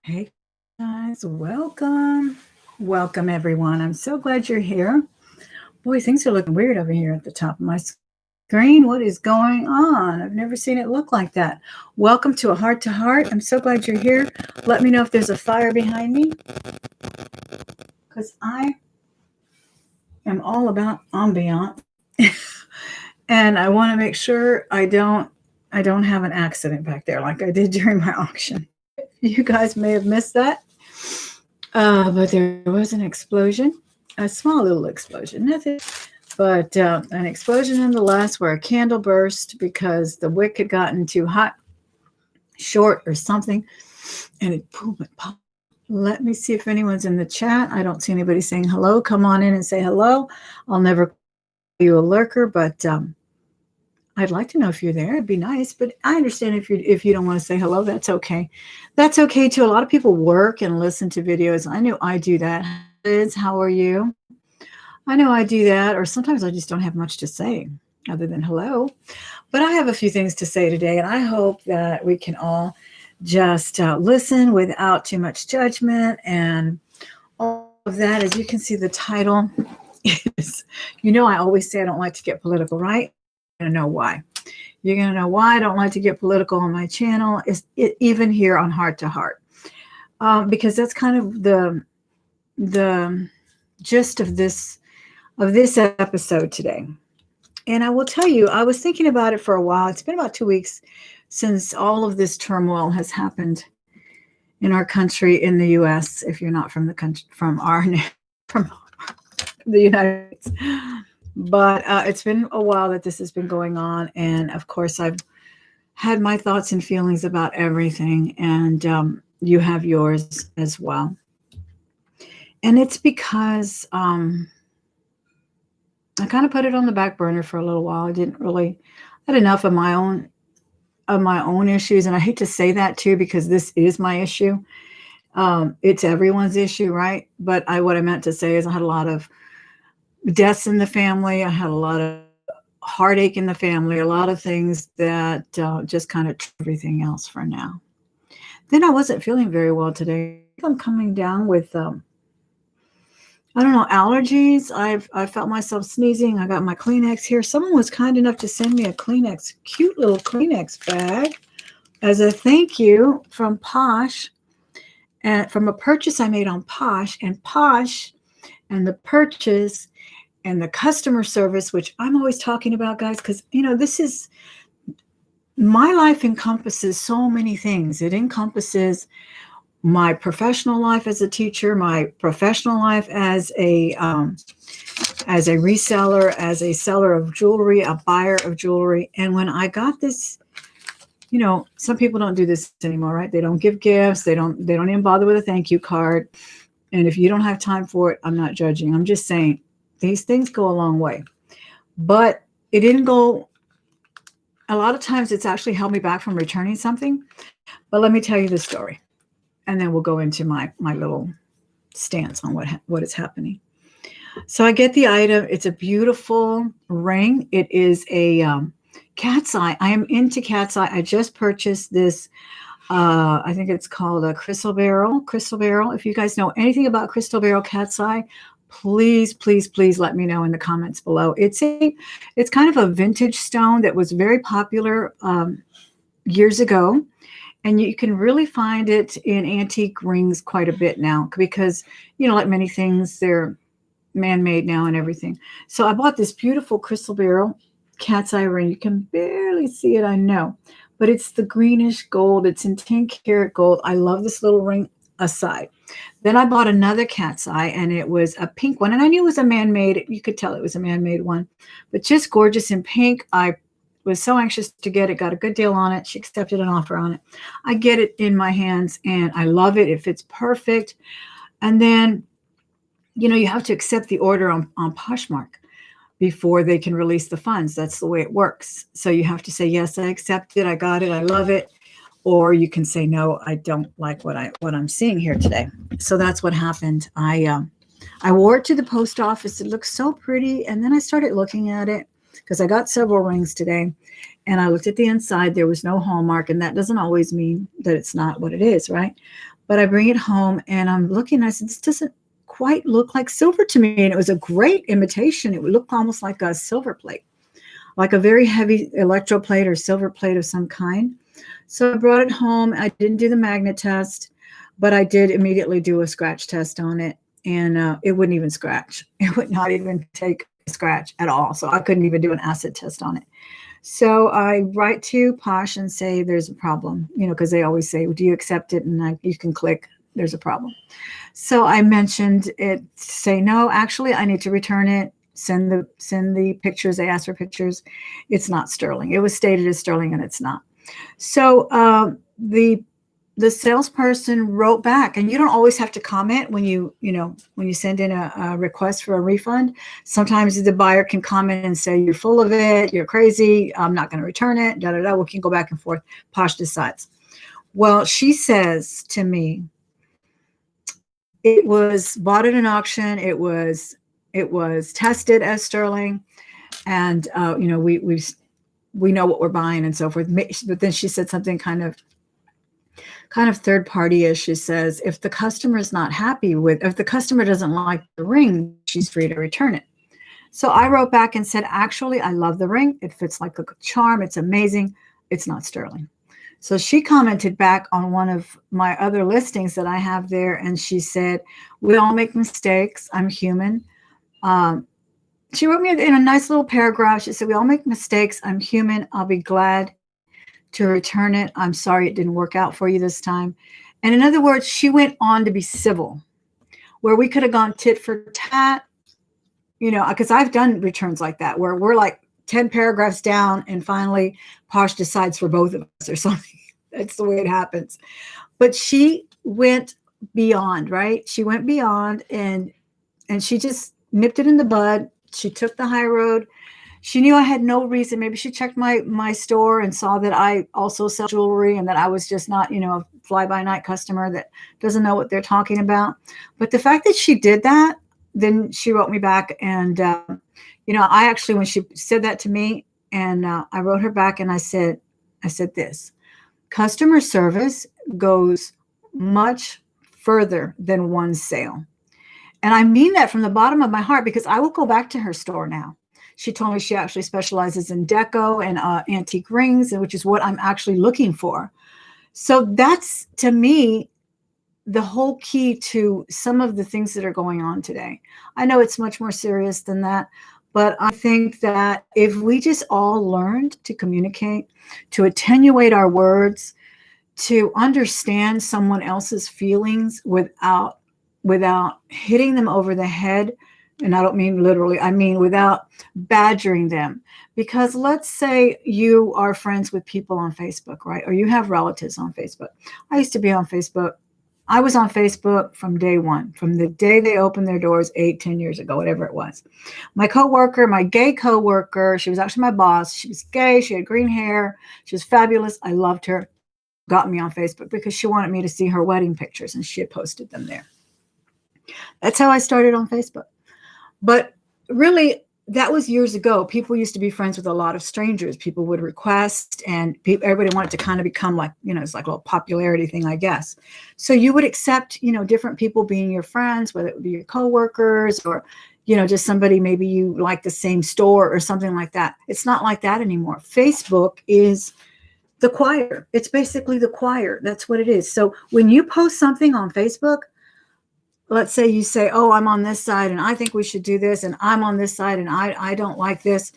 Hey guys, welcome. Welcome everyone. I'm so glad you're here. Boy, things are looking weird over here at the top of my screen. What is going on? I've never seen it look like that. Welcome to a heart to heart. I'm so glad you're here. Let me know if there's a fire behind me because I am all about ambiance and I want to make sure I don't have an accident back there like I did during my auction. You guys may have missed that. But there was an explosion, a small little explosion, nothing, but an explosion nonetheless where a candle burst because the wick had gotten too hot, short, or something, and it boom, it popped. Let me see if anyone's in the chat. I don't see anybody saying hello. Come on in and say hello. I'll never call you a lurker, but I'd like to know if you're there. It'd be nice, but I understand if you don't want to say hello, that's okay. That's okay too. A lot of people work and listen to videos. I know I do that. Liz, how are you? I know I do that, or sometimes I just don't have much to say other than hello. But I have a few things to say today, and I hope that we can all just listen without too much judgment and all of that. As you can see, the title is, I always say I don't like to get political, right? Going to know why. You're going to know why I don't like to get political on my channel, even here on Heart to Heart, because that's kind of the gist of this episode today. And I will tell you, I was thinking about it for a while. It's been about 2 weeks since all of this turmoil has happened in our country, in the U.S. If you're not from the country, from the United States. But it's been a while that this has been going on. And of course, I've had my thoughts and feelings about everything. And you have yours as well. And it's because I kind of put it on the back burner for a little while. I had enough of my own issues. And I hate to say that too, because this is my issue. It's everyone's issue, right? But what I meant to say is I had a lot of deaths in the family. I had a lot of heartache in the family, a lot of things that just kind of everything else for now. Then I wasn't feeling very well today. I'm coming down with, allergies. I felt myself sneezing. I got my Kleenex here. Someone was kind enough to send me a Kleenex, cute little Kleenex bag as a thank you from Posh, and from a purchase I made on Posh, and the purchase and the customer service, which I'm always talking about, guys, because, this is my life encompasses so many things. It encompasses my professional life as a teacher, my professional life as a reseller, as a seller of jewelry, a buyer of jewelry. And when I got this, some people don't do this anymore, right? They don't give gifts. They don't even bother with a thank you card. And if you don't have time for it, I'm not judging. I'm just saying these things go a long way. But it didn't go, a lot of times it's actually held me back from returning something. But let me tell you the story. And then we'll go into my little stance on what is happening. So I get the item. It's a beautiful ring. It is a cat's eye. I am into cat's eye. I just purchased this. I think it's called a crystal barrel. If you guys know anything about crystal barrel cat's eye, please let me know in the comments below. It's kind of a vintage stone that was very popular years ago. And you can really find it in antique rings quite a bit now because, like many things, they're man-made now and everything. So I bought this beautiful crystal barrel cat's eye ring. You can barely see it, I know, but it's the greenish gold. It's in 10-karat gold. I love this little ring aside. Then I bought another cat's eye, and it was a pink one. And I knew it was a man-made. You could tell it was a man-made one, but just gorgeous in pink. I was so anxious to get it, got a good deal on it. She accepted an offer on it. I get it in my hands and I love it. It fits perfect. And then, you have to accept the order on Poshmark before they can release the funds. That's the way it works. So you have to say, yes, I accept it. I got it. I love it. Or you can say, no, I don't like what I'm seeing here today. So that's what happened. I wore it to the post office. It looks so pretty. And then I started looking at it, because I got several rings today, and I looked at the inside. There was no hallmark, and that doesn't always mean that it's not what it is, right? But I bring it home and I'm looking, I said, this doesn't quite look like silver to me. And it was a great imitation. It looked almost like a silver plate, like a very heavy electroplate or silver plate of some kind. So I brought it home. I didn't do the magnet test, but I did immediately do a scratch test on it. And it wouldn't even scratch. It would not even take a scratch at all. So I couldn't even do an acid test on it. So I write to Posh and say there's a problem, because they always say, do you accept it? And you can click, there's a problem. So I mentioned it, say, no, actually, I need to return it. Send the pictures. They asked for pictures. It's not sterling. It was stated as sterling and it's not. So the salesperson wrote back, and you don't always have to comment when you send in a request for a refund. Sometimes the buyer can comment and say, you're full of it, you're crazy, I'm not going to return it, da da da. We can go back and forth. Posh decides. Well, she says to me, it was bought at an auction. It was tested as sterling, and we know what we're buying and so forth. But then she said something kind of third party-ish. She says, if the customer is not happy if the customer doesn't like the ring, she's free to return it. So I wrote back and said, actually, I love the ring. It fits like a charm. It's amazing. It's not sterling. So she commented back on one of my other listings that I have there, and she said, we all make mistakes. I'm human. She wrote me in a nice little paragraph. She said, we all make mistakes. I'm human. I'll be glad to return it. I'm sorry it didn't work out for you this time. And in other words, she went on to be civil, where we could have gone tit for tat, because I've done returns like that, where we're like 10 paragraphs down and finally Posh decides for both of us or something. That's the way it happens. But she went beyond, right? She went beyond and she just nipped it in the bud. She took the high road. She knew I had no reason. Maybe she checked my store and saw that I also sell jewelry and that I was just not, a fly-by-night customer that doesn't know what they're talking about. But the fact that she did that, then she wrote me back. And, I actually, when she said that to me, and I wrote her back and I said this, customer service goes much further than one sale. And I mean that from the bottom of my heart, because I will go back to her store now. She told me she actually specializes in deco and antique rings, which is what I'm actually looking for. So that's, to me, the whole key to some of the things that are going on today. I know it's much more serious than that, but I think that if we just all learned to communicate, to attenuate our words, to understand someone else's feelings without hitting them over the head, and I don't mean literally, I mean without badgering them. Because let's say you are friends with people on Facebook, right? Or you have relatives on Facebook. I used to be on Facebook. I was on Facebook from day one, from the day they opened their doors 8-10 years ago, whatever it was. My gay coworker, she was actually my boss. She was gay. She had green hair. She was fabulous. I loved her. Got me on Facebook because she wanted me to see her wedding pictures, and she had posted them there. That's how I started on Facebook. But really, that was years ago. People used to be friends with a lot of strangers. People would request, and everybody wanted to kind of become like, it's like a little popularity thing, I guess. So you would accept, different people being your friends, whether it would be your coworkers or, just somebody maybe you like the same store or something like that. It's not like that anymore. Facebook is the choir. It's basically the choir. That's what it is. So when you post something on Facebook, let's say you say, oh, I'm on this side and I think we should do this, and I'm on this side and I don't like this.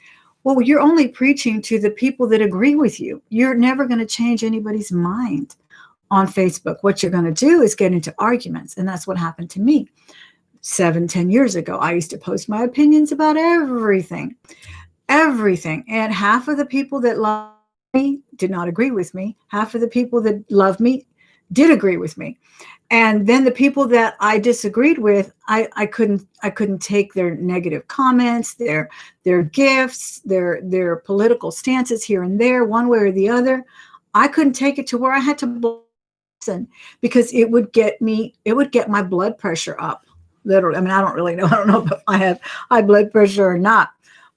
Well, you're only preaching to the people that agree with you. You're never going to change anybody's mind on Facebook. What you're going to do is get into arguments. And that's what happened to me 7-10 years ago. I used to post my opinions about everything. And half of the people that love me did not agree with me. Half of the people that love me did agree with me. And then the people that I disagreed with, I couldn't take their negative comments, their gifts, their political stances here and there, one way or the other. I couldn't take it to where I had to listen, because it would get my blood pressure up. Literally. I mean, I don't know if I have high blood pressure or not,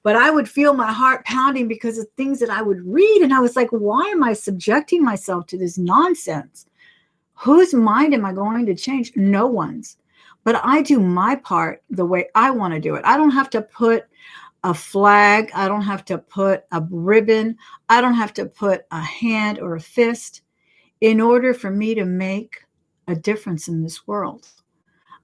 but I would feel my heart pounding because of things that I would read. And I was like, why am I subjecting myself to this nonsense? Whose mind am I going to change? No one's. But I do my part the way I want to do it. I don't have to put a flag. I don't have to put a ribbon. I don't have to put a hand or a fist in order for me to make a difference in this world.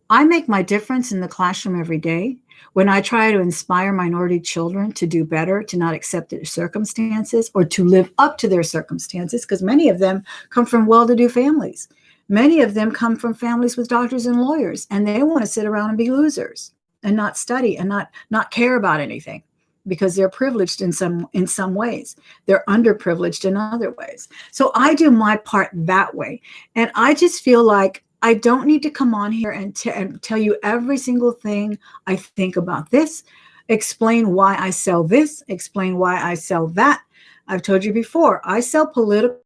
I make my difference in the classroom every day when I try to inspire minority children to do better, to not accept their circumstances or to live up to their circumstances, because many of them come from well-to-do families. Many of them come from families with doctors and lawyers, and they want to sit around and be losers and not study and not care about anything because they're privileged in some ways. They're underprivileged in other ways. So I do my part that way. And I just feel like I don't need to come on here and tell you every single thing I think about this, explain why I sell this, explain why I sell that. I've told you before, I sell political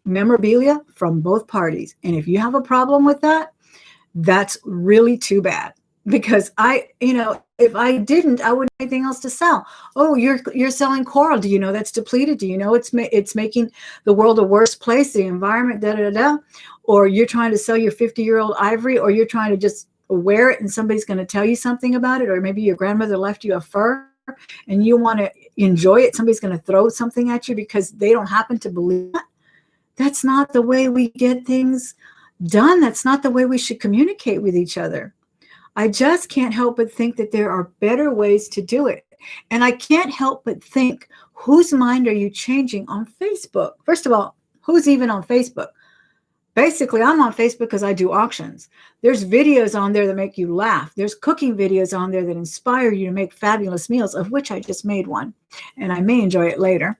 memorabilia from both parties. And if you have a problem with that, that's really too bad. Because if I didn't, I wouldn't have anything else to sell. Oh, you're selling coral. Do you know that's depleted? Do you know it's making the world a worse place, the environment, da da da? Or you're trying to sell your 50-year-old ivory, or you're trying to just wear it and somebody's going to tell you something about it, or maybe your grandmother left you a fur and you want to enjoy it. Somebody's going to throw something at you because they don't happen to believe that. That's not the way we get things done. That's not the way we should communicate with each other. I just can't help but think that there are better ways to do it. And I can't help but think, whose mind are you changing on Facebook? First of all, who's even on Facebook? Basically, I'm on Facebook because I do auctions. There's videos on there that make you laugh. There's cooking videos on there that inspire you to make fabulous meals, of which I just made one. And I may enjoy it later.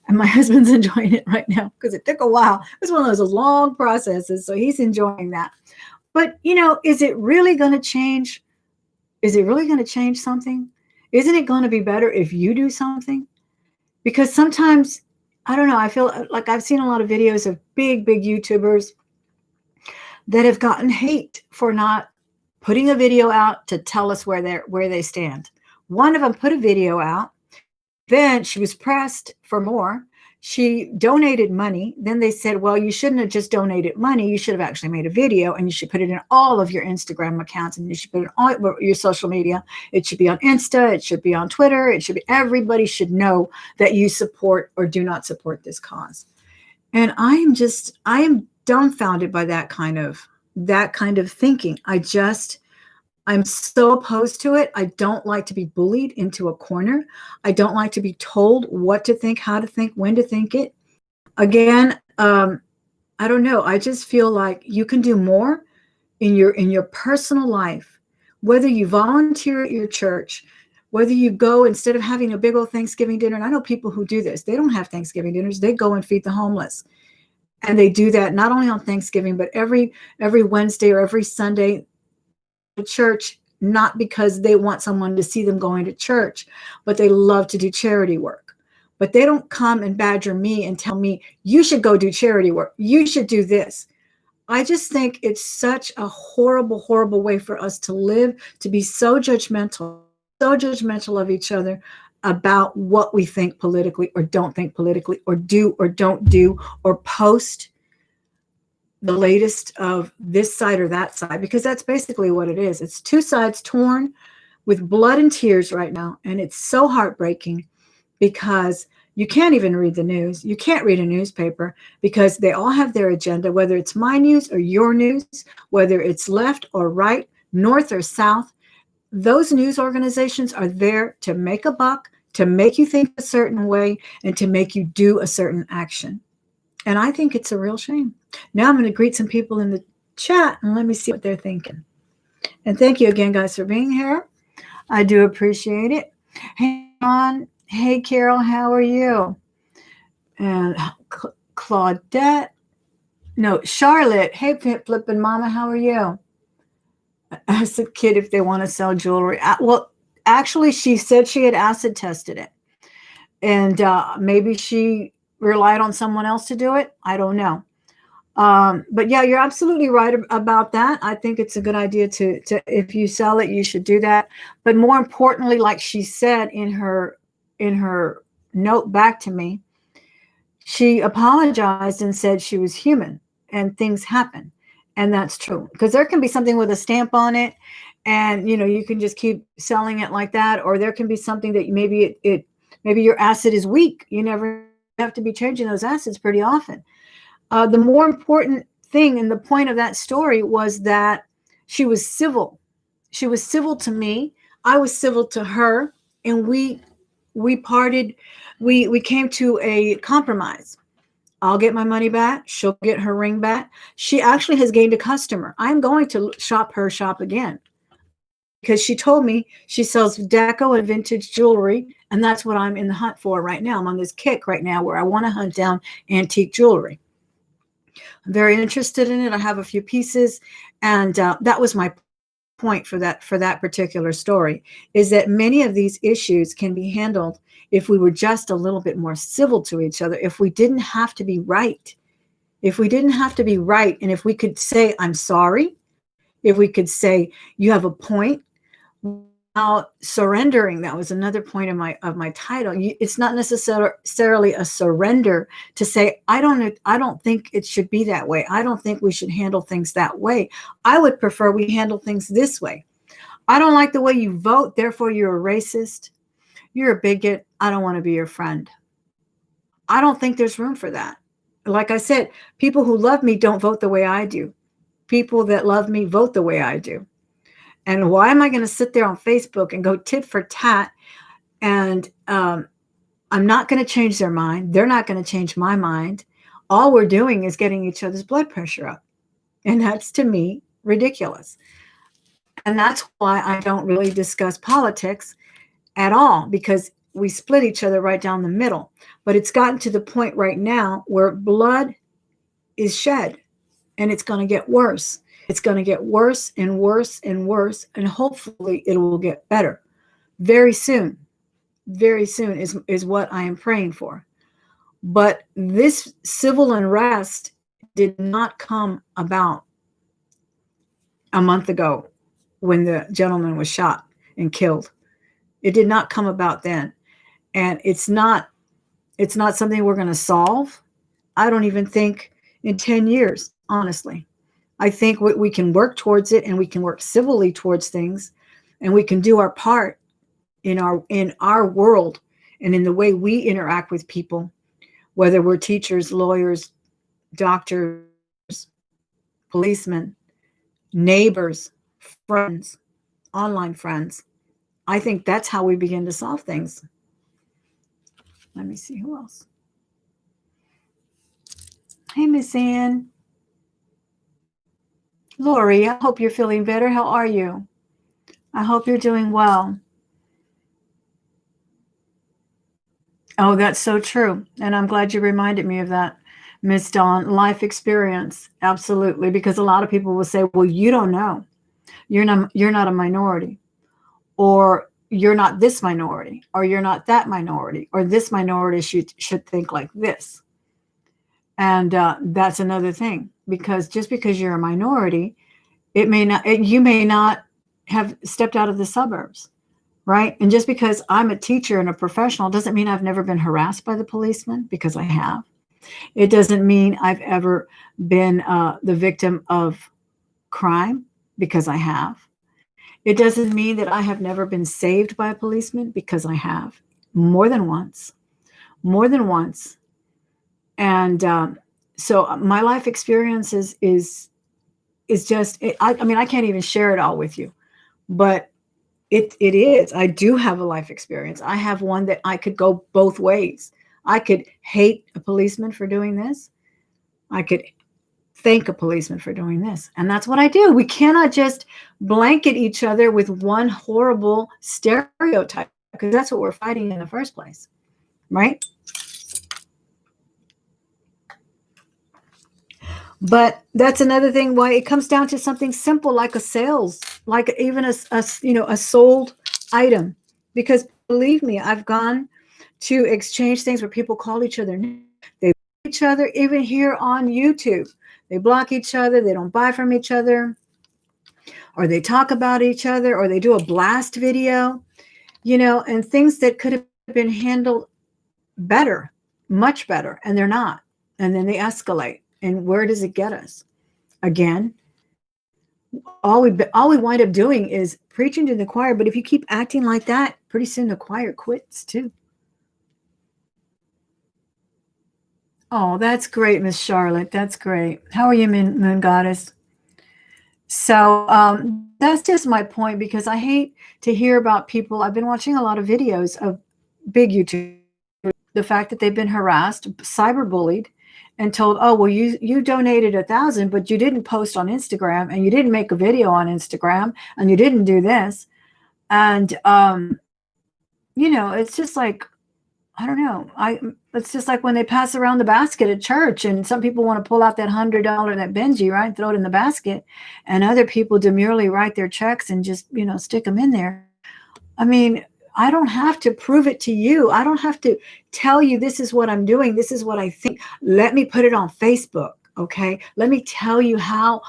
And my husband's enjoying it right now because it took a while. It's one of those long processes. So he's enjoying that. But, is it really going to change? Is it really going to change something? Isn't it going to be better if you do something? Because sometimes, I don't know, I feel like I've seen a lot of videos of big YouTubers that have gotten hate for not putting a video out to tell us where they stand. One of them put a video out. Then she was pressed for more. She donated money. Then they said, well, you shouldn't have just donated money. You should have actually made a video, and you should put it in all of your Instagram accounts, and you should put it on all your social media. It should be on Insta. It should be on Twitter. Everybody should know that you support or do not support this cause. And I am dumbfounded by that kind of thinking. I'm so opposed to it. I don't like to be bullied into a corner. I don't like to be told what to think, how to think, when to think it. Again, I don't know. I just feel like you can do more in your personal life, whether you volunteer at your church, whether you go instead of having a big old Thanksgiving dinner. And I know people who do this. They don't have Thanksgiving dinners. They go and feed the homeless. And they do that not only on Thanksgiving, but every Wednesday or every Sunday. Church, not because they want someone to see them going to church, but they love to do charity work. But they don't come and badger me and tell me, you should go do charity work. You should do this. I just think it's such a horrible way for us to live, to be so judgmental of each other about what we think politically or don't think politically, or do or don't do, or post the latest of this side or that side, because that's basically what it is. It's two sides torn with blood and tears right now. And it's so heartbreaking because you can't even read the news. You can't read a newspaper because they all have their agenda, whether it's my news or your news, whether it's left or right, north or south. Those news organizations are there to make a buck, to make you think a certain way, and to make you do a certain action. And I think it's a real shame. Now I'm going to greet some people in the chat and let me see what they're thinking. And thank you again, guys, for being here. I do appreciate it. Hey, John. Hey, Carol. How are you? And Claudette. No, Charlotte. Hey, Flippin' Mama. How are you? I asked the kid if they want to sell jewelry. Well, actually, she said she had acid tested it. And maybe she relied on someone else to do it. I don't know. But yeah, you're absolutely right about that. I think it's a good idea to if you sell it, you should do that. But more importantly, like she said in her note back to me, she apologized and said she was human. and things happen. And that's true, because there can be something with a stamp on it, and you can just keep selling it like that. Or there can be something that maybe maybe your acid is weak. You never have to be changing those acids pretty often. The more important thing and the point of that story was that she was civil. She was civil to me. I was civil to her, and we parted. We came to a compromise. I'll get my money back. She'll get her ring back. She actually has gained a customer. I'm going to shop her shop again, because she told me she sells deco and vintage jewelry, and that's what I'm in the hunt for right now. I'm on this kick right now where I want to hunt down antique jewelry. I'm very interested in it. I have a few pieces, and that was my point for that particular story, is that many of these issues can be handled if we were just a little bit more civil to each other, if we didn't have to be right. If we didn't have to be right, and if we could say, I'm sorry, if we could say, you have a point, without surrendering. That was another point of my title. It's not necessarily a surrender to say, I don't think it should be that way. I don't think we should handle things that way. I would prefer we handle things this way. I don't like the way you vote, therefore you're a racist. You're a bigot. I don't want to be your friend. I don't think there's room for that. Like I said, people who love me don't vote the way I do. People that love me vote the way I do. And why am I going to sit there on Facebook and go tit for tat? And I'm not going to change their mind. They're not going to change my mind. All we're doing is getting each other's blood pressure up. And that's, to me, ridiculous. And that's why I don't really discuss politics at all, because we split each other right down the middle. But it's gotten to the point right now where blood is shed, and it's going to get worse. It's going to get worse and worse and worse, and hopefully it will get better very soon. Very soon is what I am praying for. But this civil unrest did not come about a month ago when the gentleman was shot and killed. It did not come about then. And it's not something we're going to solve. I don't even think in 10 years, honestly. I think we can work towards it, and we can work civilly towards things, and we can do our part in our world and in the way we interact with people, whether we're teachers, lawyers, doctors, policemen, neighbors, friends, online friends. I think that's how we begin to solve things. Let me see who else. Hey, Miss Ann. Lori, I hope you're feeling better. How are you? I hope you're doing well. Oh, that's so true. And I'm glad you reminded me of that, Miss Dawn. Life experience. Absolutely. Because a lot of people will say, well, you don't know. You're not a minority. Or you're not this minority. Or you're not that minority. Or this minority should think like this. And that's another thing. Because just because you're a minority, you may not have stepped out of the suburbs. Right. And just because I'm a teacher and a professional doesn't mean I've never been harassed by the policeman, because I have. It doesn't mean I've ever been the victim of crime, because I have. It doesn't mean that I have never been saved by a policeman, because I have. More than once. And so my life experience is just, I mean, I can't even share it all with you, but it is. I do have a life experience. I have one that I could go both ways. I could hate a policeman for doing this. I could thank a policeman for doing this. And that's what I do. We cannot just blanket each other with one horrible stereotype, because that's what we're fighting in the first place. Right? But that's another thing why it comes down to something simple, like a sales, like even a sold item. Because believe me, I've gone to exchange things where people call each other names. They block each other, even here on YouTube. They block each other. They don't buy from each other, or they talk about each other, or they do a blast video, and things that could have been handled better, much better, and they're not. And then they escalate. And where does it get us? Again, all we wind up doing is preaching to the choir. But if you keep acting like that, pretty soon the choir quits too. Oh, that's great, Miss Charlotte. That's great. How are you, Moon Goddess? So that's just my point, because I hate to hear about people. I've been watching a lot of videos of big YouTube, the fact that they've been harassed, cyberbullied, and told, oh, well, you donated 1,000, but you didn't post on Instagram, and you didn't make a video on Instagram, and you didn't do this. And, it's just like, I don't know. It's just like when they pass around the basket at church, and some people want to pull out that $100, that Benji, right, throw it in the basket, and other people demurely write their checks and just, stick them in there. I mean, I don't have to prove it to you. I don't have to tell you this is what I'm doing. This is what I think. Let me put it on Facebook. Okay. Let me tell you how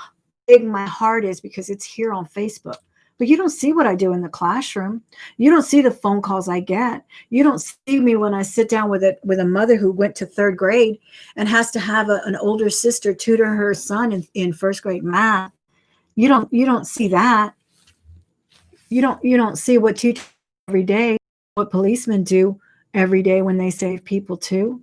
big my heart is, because it's here on Facebook. But you don't see what I do in the classroom. You don't see the phone calls I get. You don't see me when I sit down with a mother who went to 3rd grade and has to have an older sister tutor her son in 1st grade math. You don't see that. You don't see what teachers every day, what policemen do every day when they save people too.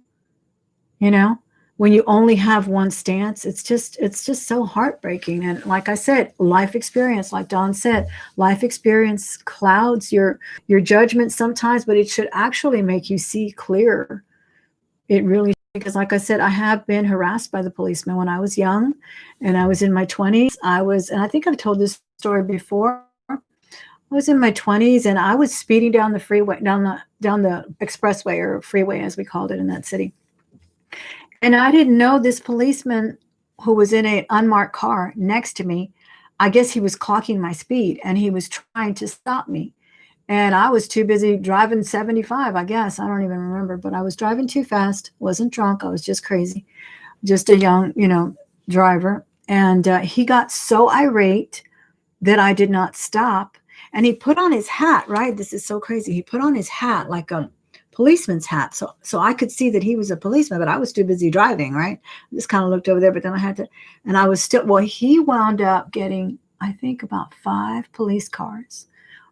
When you only have one stance, it's just so heartbreaking. And like I said, life experience, like Dawn said, life experience clouds your judgment sometimes, but it should actually make you see clearer. It really, because like I said, I have been harassed by the policeman when I was young, and I was in my 20s. And I think I've told this story before. I was in my 20s, and I was speeding down the freeway, down the expressway, or freeway as we called it in that city. And I didn't know this policeman, who was in an unmarked car next to me. I guess he was clocking my speed, and he was trying to stop me. And I was too busy driving 75, I guess. I don't even remember, but I was driving too fast. Wasn't drunk. I was just crazy. Just a young, driver. And he got so irate that I did not stop. And he put on his hat, right? This is so crazy. He put on his hat like a policeman's hat. So I could see that he was a policeman, but I was too busy driving, right? I just kind of looked over there, but then I had to, and I was still, well, he wound up getting, I think, about 5 police cars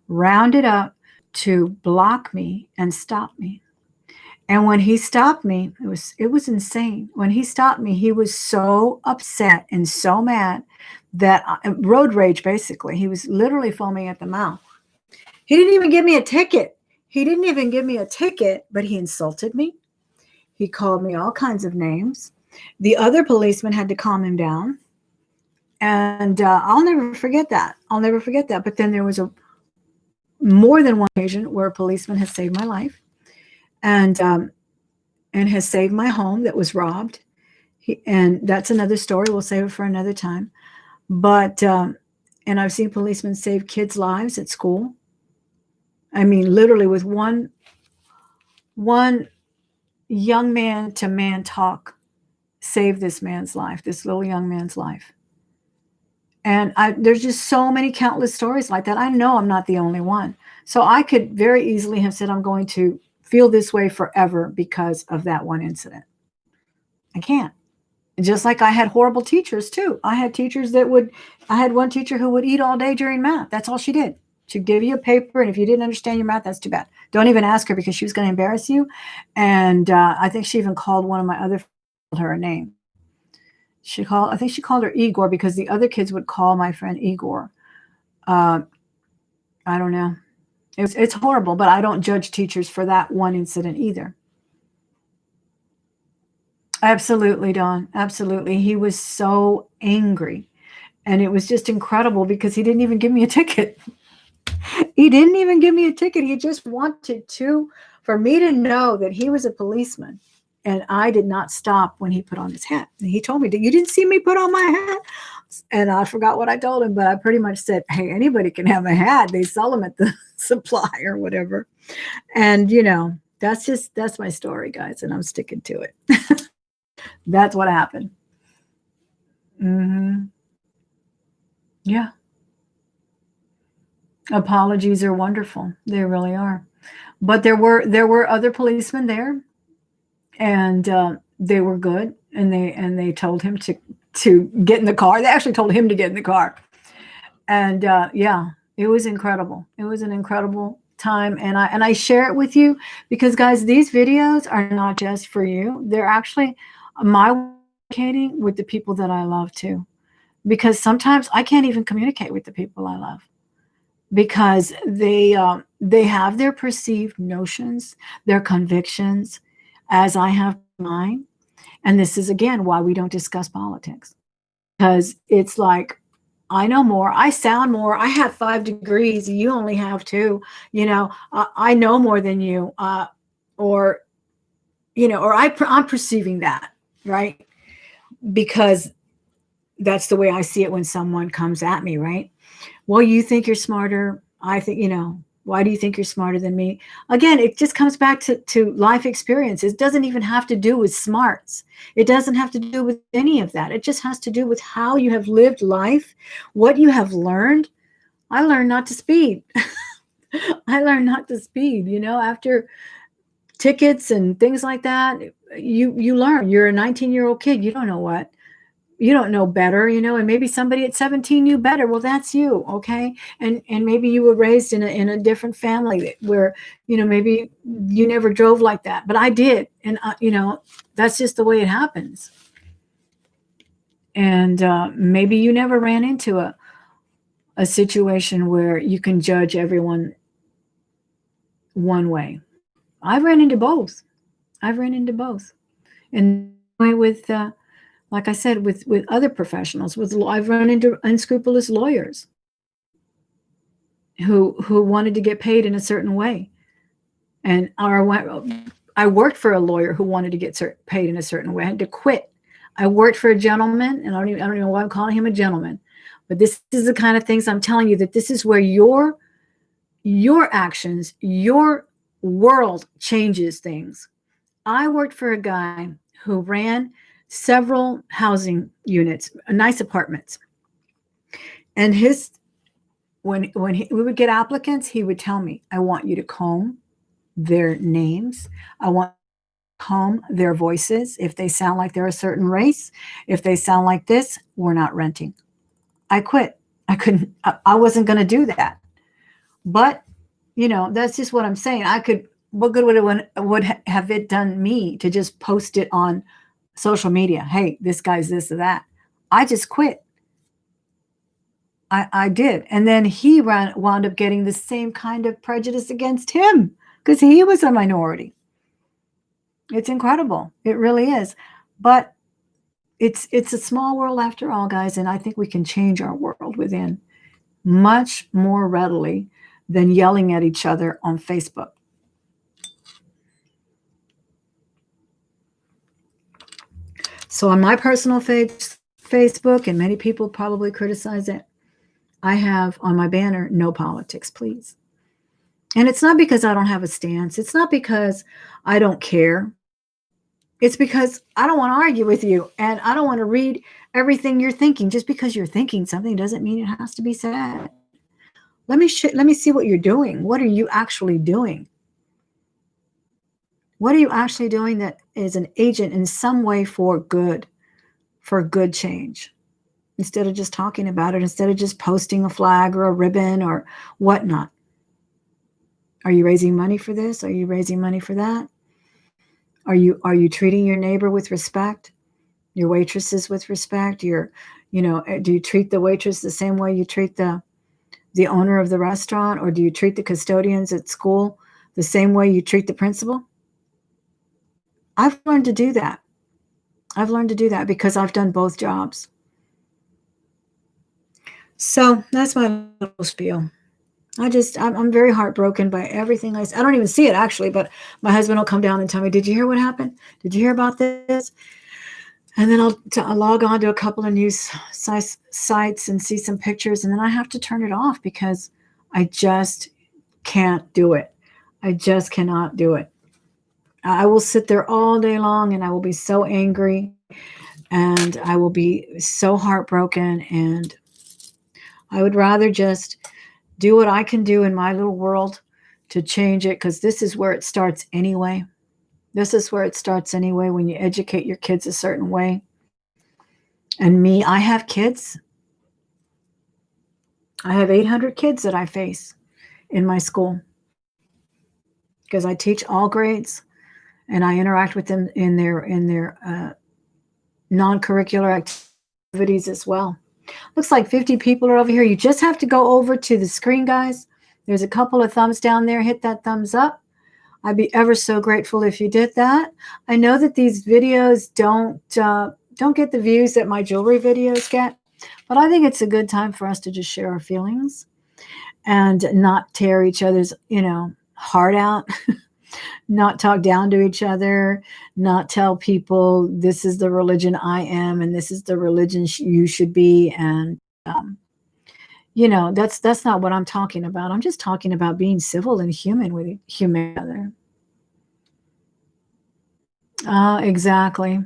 rounded up to block me and stop me. And when he stopped me, it was insane. When he stopped me, he was so upset and so mad that road rage, basically. He was literally foaming at the mouth. He didn't even give me a ticket. But he insulted me. He called me all kinds of names. The other policeman had to calm him down. And I'll never forget that. But then there was more than one occasion where a policeman has saved my life, and has saved my home that was robbed. And that's another story. We'll save it for another time. But and I've seen policemen save kids' lives at school. I mean, literally with one young man to man talk saved this man's life, this little young man's life. And there's just so many countless stories like that. I know I'm not the only one. So I could very easily have said, I'm going to feel this way forever because of that one incident. I can't. Just like I had horrible teachers too. I had one teacher who would eat all day during math. That's all she did. She'd give you a paper, and if you didn't understand your math, that's too bad. Don't even ask her, because she was going to embarrass you. And I think she even called one of my other friends, called her a name. I think she called her Igor, because the other kids would call my friend Igor. I don't know. It's horrible, but I don't judge teachers for that one incident either. Absolutely, Dawn. Absolutely. He was so angry, and it was just incredible because he didn't even give me a ticket. He didn't even give me a ticket. He just wanted for me to know that he was a policeman, and I did not stop when he put on his hat. And he told me, you didn't see me put on my hat? And I forgot what I told him, but I pretty much said, hey, anybody can have a hat. They sell them at the supply or whatever. And, that's my story, guys, and I'm sticking to it. That's what happened. Mm-hmm. Yeah. Apologies are wonderful. They really are. But there were other policemen there, and they were good. and they told him to get in the car. They actually told him to get in the car. And yeah, it was incredible. It was an incredible time, and I share it with you because, guys, these videos are not just for you. They're actually my communicating with the people that I love too, because sometimes I can't even communicate with the people I love because they have their perceived notions, their convictions, as I have mine. And this is again why we don't discuss politics, because it's like, I know more. I sound more. I have 5 degrees. You only have 2. I know more than you. Or, or I'm perceiving that, right? Because that's the way I see it when someone comes at me, right? Well, you think you're smarter. I think, why do you think you're smarter than me? Again, it just comes back to life experience. It doesn't even have to do with smarts. It doesn't have to do with any of that. It just has to do with how you have lived life, what you have learned. I learned not to speed. I learned not to speed, after tickets and things like that. You learn. You're a 19-year-old kid. You don't know what. You don't know better, and maybe somebody at 17 knew better. Well, that's you, okay? And maybe you were raised in a different family where, maybe you never drove like that, but I did, and that's just the way it happens. And maybe you never ran into a situation where you can judge everyone one way. I've ran into both. And with like I said, with other professionals, I've run into unscrupulous lawyers who wanted to get paid in a certain way, and I worked for a lawyer who wanted to get paid in a certain way. I had to quit. I worked for a gentleman, and I don't even know why I'm calling him a gentleman, but this is the kind of things I'm telling you, that this is where your actions, your world changes things. I worked for a guy who ran several housing units, nice apartments. And when we would get applicants, he would tell me, I want you to comb their names. I want you to comb their voices. If they sound like they're a certain race, if they sound like this, we're not renting. I quit. I wasn't going to do that. But, that's just what I'm saying. What good would have it done me to just post it on social media? Hey, this guy's this or that. I just quit. I did. And then he wound up getting the same kind of prejudice against him because he was a minority. It's incredible. It really is. But it's a small world after all, guys. And I think we can change our world within much more readily than yelling at each other on Facebook. So on my personal Facebook, and many people probably criticize it, I have on my banner, no politics, please. And it's not because I don't have a stance. It's not because I don't care. It's because I don't want to argue with you, and I don't want to read everything you're thinking. Just because you're thinking something doesn't mean it has to be said. Let me see what you're doing. What are you actually doing? What are you actually doing that is an agent in some way for good change? Instead of just talking about it, instead of just posting a flag or a ribbon or whatnot. Are you raising money for this? Are you raising money for that? Are you treating your neighbor with respect? Your waitresses with respect? Do you treat the waitress the same way you treat the owner of the restaurant? Or do you treat the custodians at school the same way you treat the principal? I've learned to do that. Because I've done both jobs. So that's my little spiel. I'm very heartbroken by everything I don't even see it actually, but my husband will come down and tell me, did you hear what happened? Did you hear about this? And then I'll log on to a couple of news sites and see some pictures, and then I have to turn it off because I just can't do it. I just cannot do it. I will sit there all day long, and I will be so angry, and I will be so heartbroken, and I would rather just do what I can do in my little world to change it, because this is where it starts anyway. This is where it starts anyway, when you educate your kids a certain way. And me, I have kids. I have 800 kids that I face in my school because I teach all grades and I interact with them in their non-curricular activities as well. Looks like 50 people are over here. You just have to go over to the screen, guys. There's a couple of thumbs down there. Hit that thumbs up. I'd be ever so grateful if you did that. I know that these videos don't get the views that my jewelry videos get, but I think it's a good time for us to just share our feelings and not tear each other's, heart out, not talk down to each other, not tell people this is the religion I am and this is the religion you should be. And, that's not what I'm talking about. I'm just talking about being civil and human with human other. Exactly.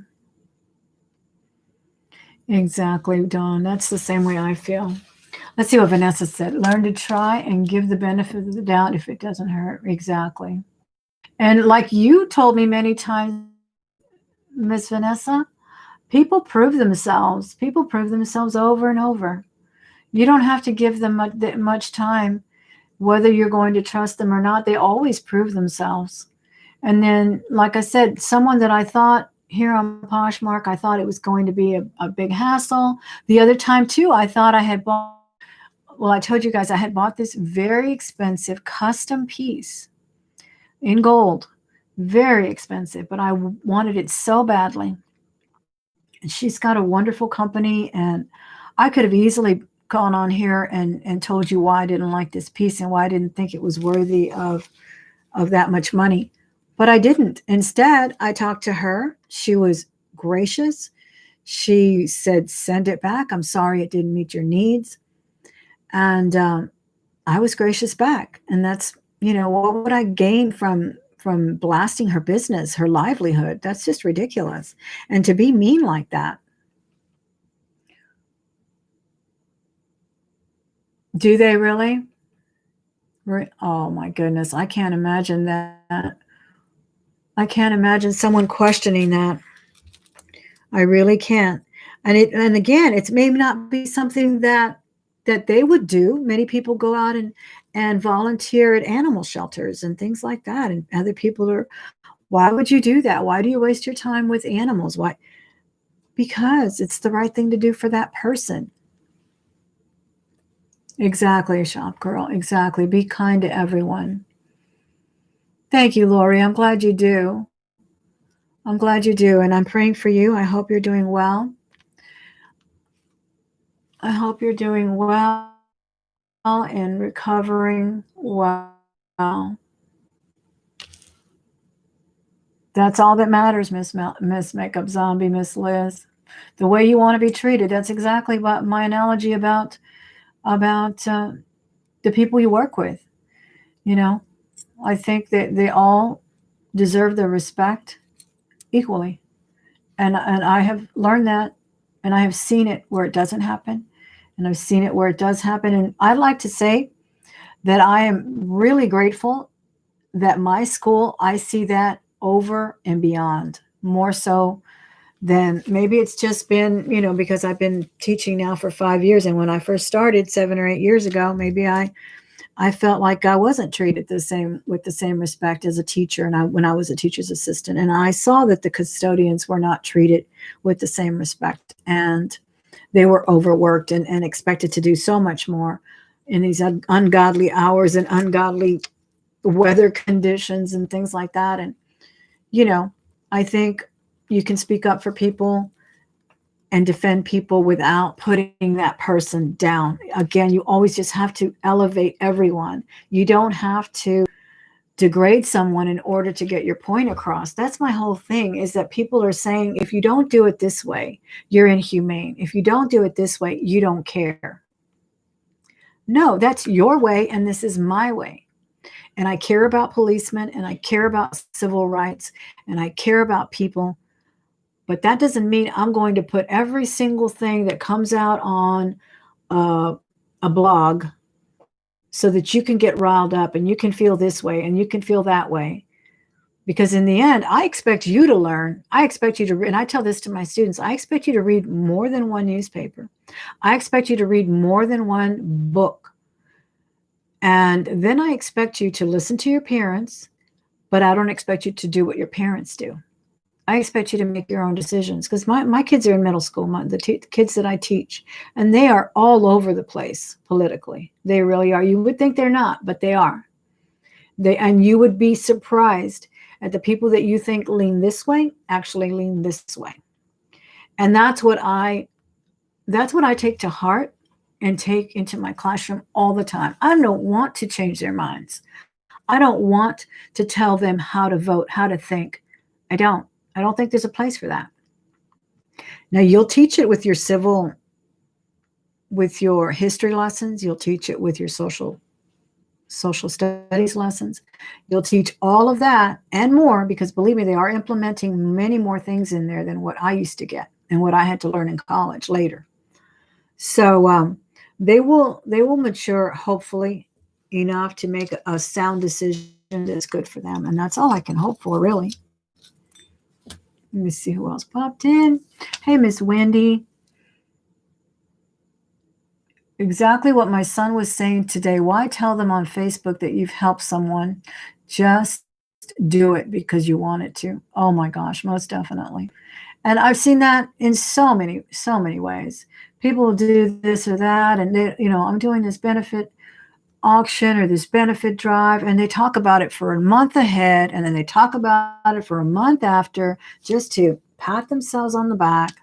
Exactly, Dawn. That's the same way I feel. Let's see what Vanessa said. Learn to try and give the benefit of the doubt if it doesn't hurt. Exactly. And like you told me many times, Miss Vanessa, people prove themselves. People prove themselves over and over. You don't have to give them much time, whether you're going to trust them or not. They always prove themselves. And then, like I said, someone that I thought here on Poshmark, I thought it was going to be a big hassle. The other time, too, I thought I had bought, well, I told you guys I had bought this very expensive custom piece in gold. Very expensive, but I wanted it so badly. And she's got a wonderful company, and I could have easily gone on here and told you why I didn't like this piece and why I didn't think it was worthy of that much money. But I didn't. Instead, I talked to her. She was gracious. She said, send it back. I'm sorry it didn't meet your needs. And I was gracious back. And that's, what would I gain from blasting her business, her livelihood? That's just ridiculous. And to be mean like that. Do they really? Oh my goodness. I can't imagine that. I can't imagine someone questioning that. I really can't. And again, it may not be something that they would do. Many people go out and volunteer at animal shelters and things like that. And other people are, why would you do that? Why do you waste your time with animals? Why? Because it's the right thing to do for that person. Exactly, shop girl. Exactly. Be kind to everyone. Thank you, Lori. I'm glad you do. I'm glad you do. And I'm praying for you. I hope you're doing well. I hope you're doing well and recovering well. That's all that matters, Miss Makeup Zombie, Miss Liz. The way you want to be treated. That's exactly what my analogy about the people you work with. I think that they all deserve their respect equally. And I have learned that, and I have seen it where it doesn't happen, and I've seen it where it does happen. And I'd like to say that I am really grateful that my school, I see that over and beyond, more so than maybe it's just been, because I've been teaching now for 5 years. And when I first started 7 or 8 years ago, maybe I felt like I wasn't treated with the same respect as a teacher, and when I was a teacher's assistant, and I saw that the custodians were not treated with the same respect, and they were overworked and expected to do so much more in these ungodly hours and ungodly weather conditions and things like that. And I think you can speak up for people and defend people without putting that person down. Again, you always just have to elevate everyone. You don't have to degrade someone in order to get your point across. That's my whole thing, is that people are saying, if you don't do it this way, you're inhumane. If you don't do it this way, you don't care. No, that's your way, and this is my way. And I care about policemen, and I care about civil rights, and I care about people. But that doesn't mean I'm going to put every single thing that comes out on a blog so that you can get riled up and you can feel this way and you can feel that way. Because in the end, I expect you to learn. I expect you to, and I tell this to my students, I expect you to read more than one newspaper. I expect you to read more than one book. And then I expect you to listen to your parents, but I don't expect you to do what your parents do. I expect you to make your own decisions, because my kids are in middle school, the kids that I teach, and they are all over the place politically. They really are. You would think they're not, but they are. And you would be surprised at the people that you think lean this way actually lean this way. And that's what I take to heart and take into my classroom all the time. I don't want to change their minds. I don't want to tell them how to vote, how to think. I don't think there's a place for that. Now, you'll teach it with your history lessons. You'll teach it with your social studies lessons. You'll teach all of that and more, because believe me, they are implementing many more things in there than what I used to get and what I had to learn in college later. So they will mature, hopefully, enough to make a sound decision that's good for them. And that's all I can hope for, really. Let me see who else popped in. Hey, Miss Wendy. Exactly what my son was saying today. Why tell them on Facebook that you've helped someone? Just do it because you want it to. Oh my gosh, most definitely. And I've seen that in so many ways. People do this or that, and I'm doing this benefit auction or this benefit drive, and they talk about it for a month ahead, and then they talk about it for a month after, just to pat themselves on the back.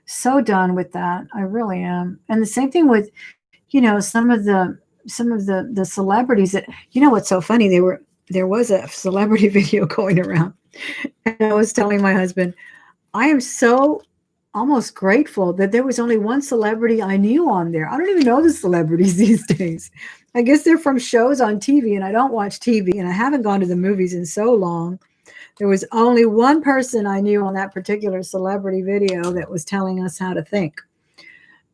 So done with that. I really am. And the same thing with, some of the celebrities that, what's so funny, there was a celebrity video going around, and I was telling my husband, I am so almost grateful that there was only one celebrity I knew on there. I don't even know the celebrities these days. I guess they're from shows on TV, and I don't watch TV, and I haven't gone to the movies in so long. There was only one person I knew on that particular celebrity video that was telling us how to think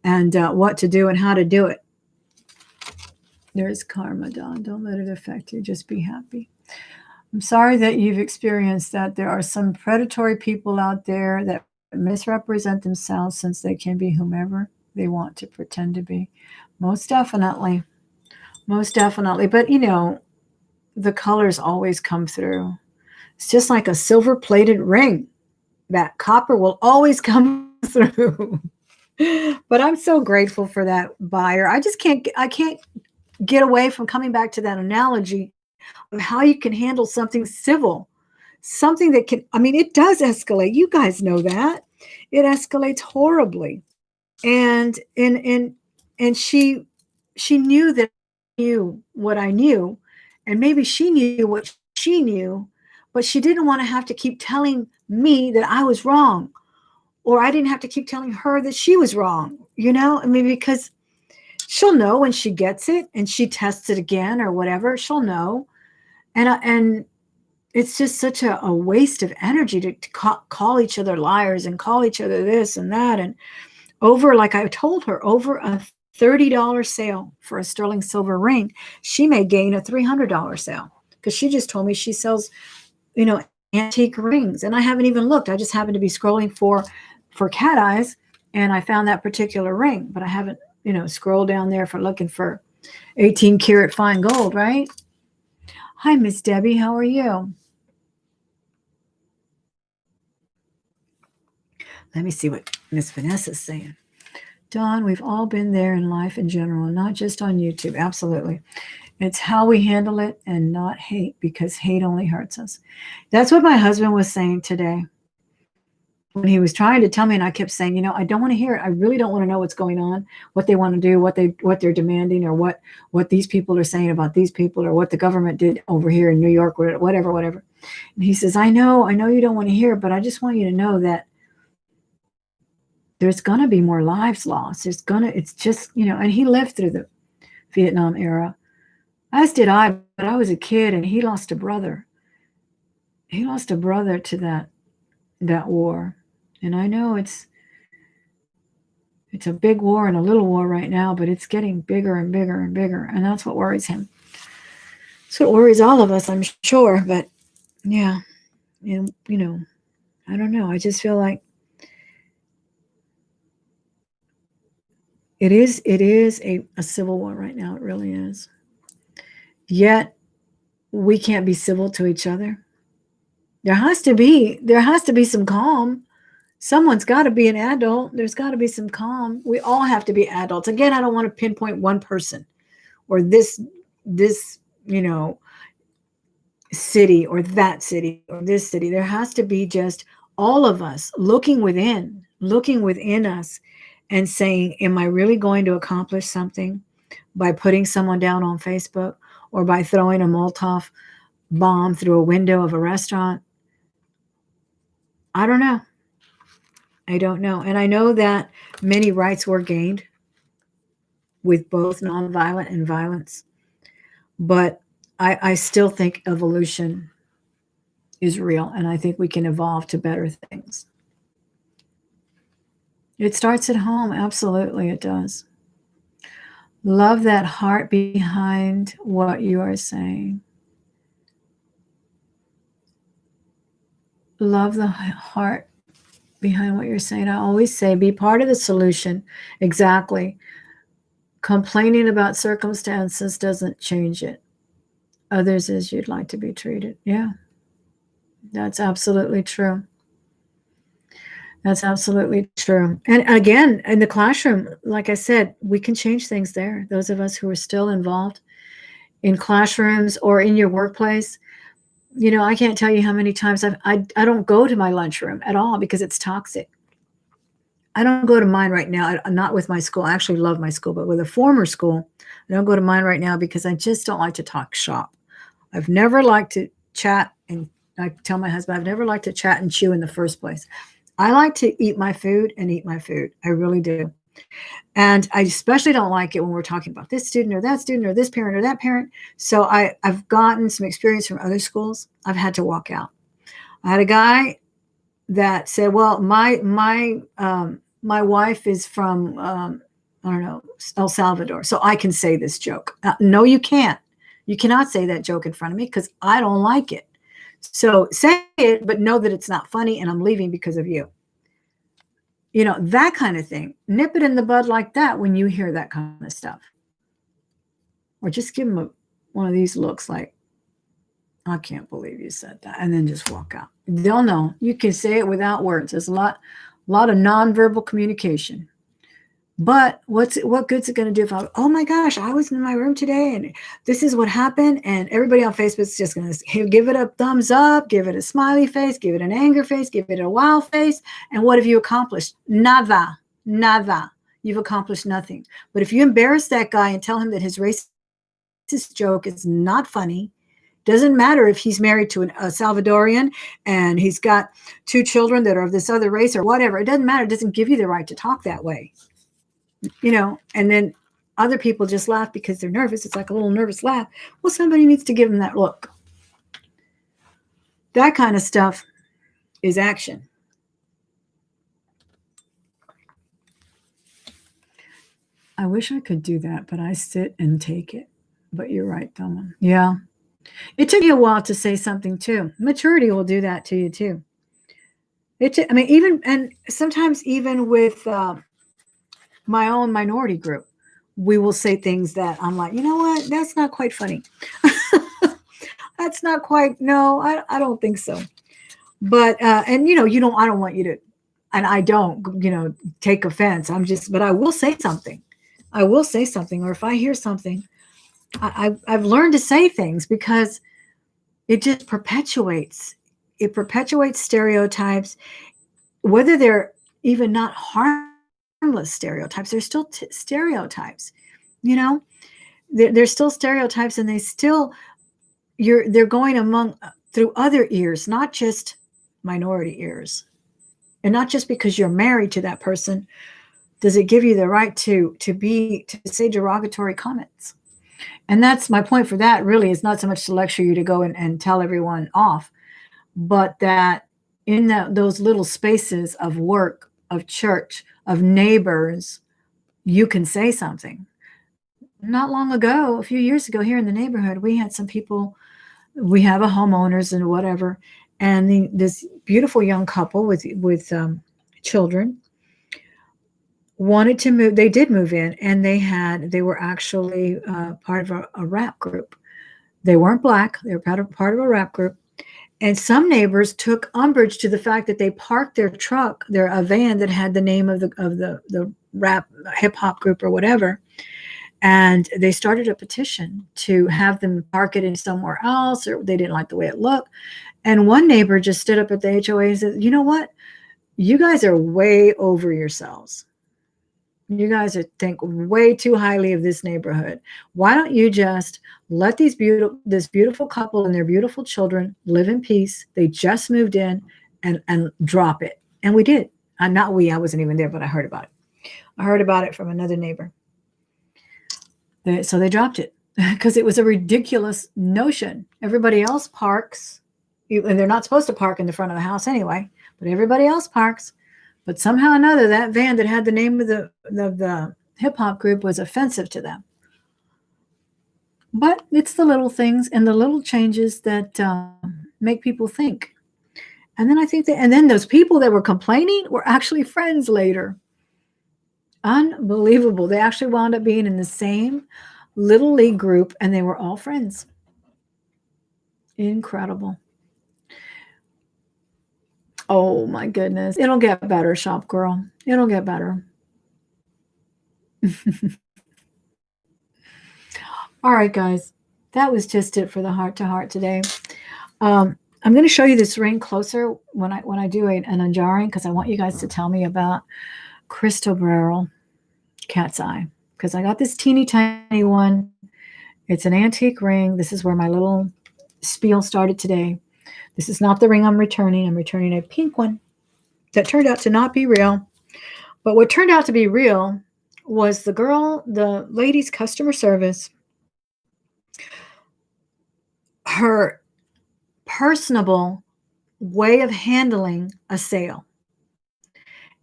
and what to do and how to do it. There's karma, Don. Don't let it affect you. Just be happy. I'm sorry that you've experienced that. There are some predatory people out there that misrepresent themselves, since they can be whomever they want to pretend to be. Most definitely. But, the colors always come through. It's just like a silver-plated ring. That copper will always come through. But I'm so grateful for that buyer. I can't get away from coming back to that analogy of how you can handle something civil, something that it does escalate. You guys know that. It escalates horribly. And she knew that I knew what I knew, and maybe she knew what she knew, but she didn't want to have to keep telling me that I was wrong, or I didn't have to keep telling her that she was wrong, because she'll know when she gets it and she tests it again or whatever, she'll know. And it's just such a waste of energy to call each other liars and call each other this and that. And like I told her, over a $30 sale for a sterling silver ring, she may gain a $300 sale, because she just told me she sells, antique rings. And I haven't even looked. I just happened to be scrolling for cat eyes, and I found that particular ring, but I haven't, scrolled down there for looking for 18 karat fine gold, right? Hi, Miss Debbie. How are you? Let me see what Miss Vanessa's saying. Dawn, we've all been there in life in general, not just on YouTube. Absolutely. It's how we handle it and not hate, because hate only hurts us. That's what my husband was saying today when he was trying to tell me, and I kept saying, I don't want to hear it. I really don't want to know what's going on, what they want to do, what they're demanding, or what these people are saying about these people, or what the government did over here in New York, whatever. And he says, I know you don't want to hear it, but I just want you to know that there's going to be more lives lost. It's just, and he lived through the Vietnam era, as did I, but I was a kid, and he lost a brother. He lost a brother to that war. And I know it's a big war and a little war right now, but it's getting bigger and bigger and bigger. And that's what worries him. That's what worries all of us, I'm sure. But yeah. And, I don't know. I just feel like it is a civil war right now. It really is. Yet we can't be civil to each other. There has to be some calm. Someone's got to be an adult. There's got to be some calm. We all have to be adults. Again, I don't want to pinpoint one person or this, city or that city or this city. There has to be just all of us looking within us and saying, am I really going to accomplish something by putting someone down on Facebook or by throwing a Molotov bomb through a window of a restaurant? I don't know. I don't know. And I know that many rights were gained with both nonviolent and violence, but I still think evolution is real, and I think we can evolve to better things. It starts at home. Absolutely, it does. Love that heart behind what you are saying. Love the heart behind what you're saying. I always say, be part of the solution. Exactly. Complaining about circumstances doesn't change it. Others as you'd like to be treated. Yeah, that's absolutely true. That's absolutely true. And again, in the classroom, like I said, we can change things there. Those of us who are still involved in classrooms or in your workplace, I can't tell you how many times I don't go to my lunchroom at all because it's toxic. I don't go to mine right now. I'm not with my school. I actually love my school, but with a former school, I don't go to mine right now because I just don't like to talk shop. I've never liked to chat, and I tell my husband, I've never liked to chat and chew in the first place. I like to eat my food and eat my food. I really do. And I especially don't like it when we're talking about this student or this parent or that parent. So I've gotten some experience from other schools. I've had to walk out. I had a guy that said, well, my wife is from, I don't know, El Salvador, so I can say this joke. No, you can't. You cannot say that joke in front of me because I don't like it. So say it, but know that it's not funny and I'm leaving because of you. That kind of thing. Nip it in the bud like that when you hear that kind of stuff. Or just give them one of these looks like, I can't believe you said that. And then just walk out. They'll know. You can say it without words. There's a lot of nonverbal communication. But what good's it going to do if oh my gosh, I was in my room today and this is what happened, and everybody on Facebook is just going to give it a thumbs up, give it a smiley face, give it an anger face, give it a wow face, and what have you accomplished? Nada. You've accomplished nothing. But if you embarrass that guy and tell him that his racist joke is not funny, doesn't matter if he's married to a Salvadorian and he's got 2 children that are of this other race or whatever, it doesn't matter. It doesn't give you the right to talk that way. And then other people just laugh because they're nervous. It's like a little nervous laugh. Well, somebody needs to give them that look. That kind of stuff is action. I wish I could do that, but I sit and take it. But you're right, Thelma. Yeah. It took me a while to say something too. Maturity will do that to you too. And sometimes even with my own minority group, we will say things that I'm like, you know what? That's not quite funny. That's not quite, no, I don't think so. But, and I don't want you to, and I don't, take offense. But I will say something. Or if I hear something, I've learned to say things because it just perpetuates stereotypes, whether they're even not harmless stereotypes. They're still stereotypes. They're still stereotypes, and they're going through other ears, not just minority ears. And not just because you're married to that person does it give you the right to say derogatory comments. And that's my point for that, really, is not so much to lecture you to go and tell everyone off, but that in those little spaces of work, of church, of neighbors, you can say something. Not long ago, a few years ago, here in the neighborhood, we had some people, we have a homeowners and whatever, And this beautiful young couple with children wanted to move. They did move in, and they were actually part of a rap group. They weren't black. They were part of a rap group. And some neighbors took umbrage to the fact that they parked their truck, a van that had the name of the rap hip hop group or whatever. And they started a petition to have them park it in somewhere else, or they didn't like the way it looked. And one neighbor just stood up at the HOA and said, "You know what? You guys are way over yourselves. You guys think way too highly of this neighborhood. Why don't you just let this beautiful couple and their beautiful children live in peace? They just moved in, and drop it." And we did. I wasn't even there, but I heard about it. I heard about it from another neighbor. So they dropped it because it was a ridiculous notion. Everybody else parks, and they're not supposed to park in the front of the house anyway, but everybody else parks. But somehow or another, that van that had the name of the hip hop group was offensive to them. But it's the little things and the little changes that make people think. And then I think and then those people that were complaining were actually friends later. Unbelievable. They actually wound up being in the same little league group, and they were all friends. Incredible. Oh my goodness. It'll get better, shop girl. It'll get better. All right, guys. That was just it for the heart to heart today. I'm going to show you this ring closer when I do an unjarring, because I want you guys to tell me about crystal beryl cat's eye, because I got this teeny tiny one. It's an antique ring. This is where my little spiel started today. This is not the ring I'm returning. I'm returning a pink one that turned out to not be real. But what turned out to be real was the lady's customer service, her personable way of handling a sale.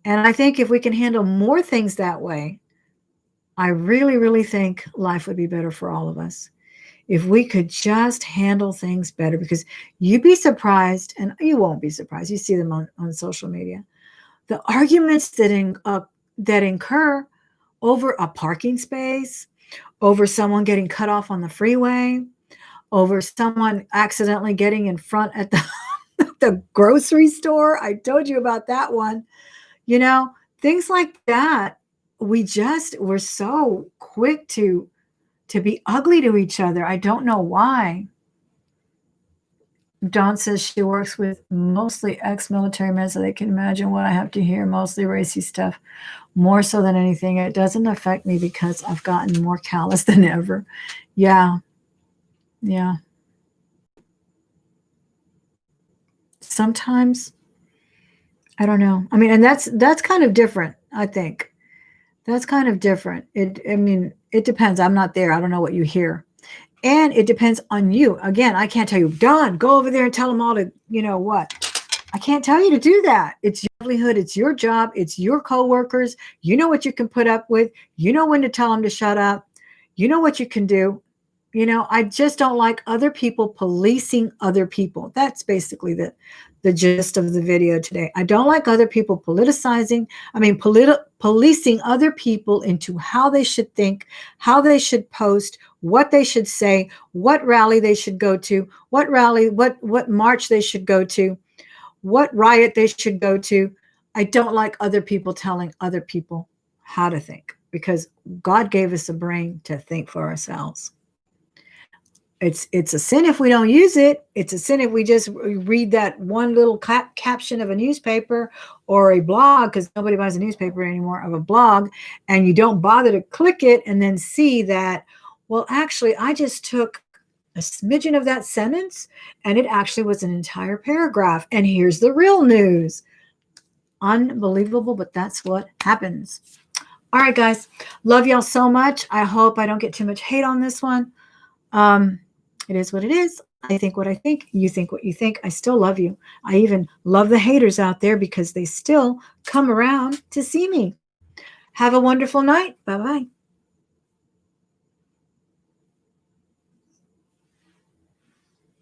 And I think if we can handle more things that way, I really, really think life would be better for all of us. If we could just handle things better, because you'd be surprised, and you won't be surprised. You see them on social media. The arguments that incur over a parking space, over someone getting cut off on the freeway, over someone accidentally getting in front at the grocery store. I told you about that one. Things like that. We're so quick to be ugly to each other. I don't know why. Dawn says she works with mostly ex-military men, so they can imagine what I have to hear, mostly racy stuff, more so than anything. It doesn't affect me because I've gotten more callous than ever. Yeah. Sometimes, I don't know. I mean, and that's kind of different, I think. That's kind of different. It depends. I'm not there. I don't know what you hear. And it depends on you. Again, I can't tell you, Dawn, go over there and tell them all to, what. I can't tell you to do that. It's your livelihood. It's your job. It's your coworkers. You know what you can put up with. You know when to tell them to shut up. You know what you can do. I just don't like other people policing other people. That's basically the gist of the video today. I don't like other people policing other people into how they should think, how they should post, what they should say, what rally they should go to, what march they should go to, what riot they should go to. I don't like other people telling other people how to think, because God gave us a brain to think for ourselves. It's a sin if we don't use it. It's a sin if we just read that one little caption of a newspaper or a blog, because nobody buys a newspaper anymore, of a blog, and you don't bother to click it and then see that, well, actually, I just took a smidgen of that sentence and it actually was an entire paragraph. And here's the real news. Unbelievable, but that's what happens. All right, guys. Love y'all so much. I hope I don't get too much hate on this one. It is what it is. I think what I think. You think what you think. I still love you. I even love the haters out there because they still come around to see me. Have a wonderful night. Bye-bye.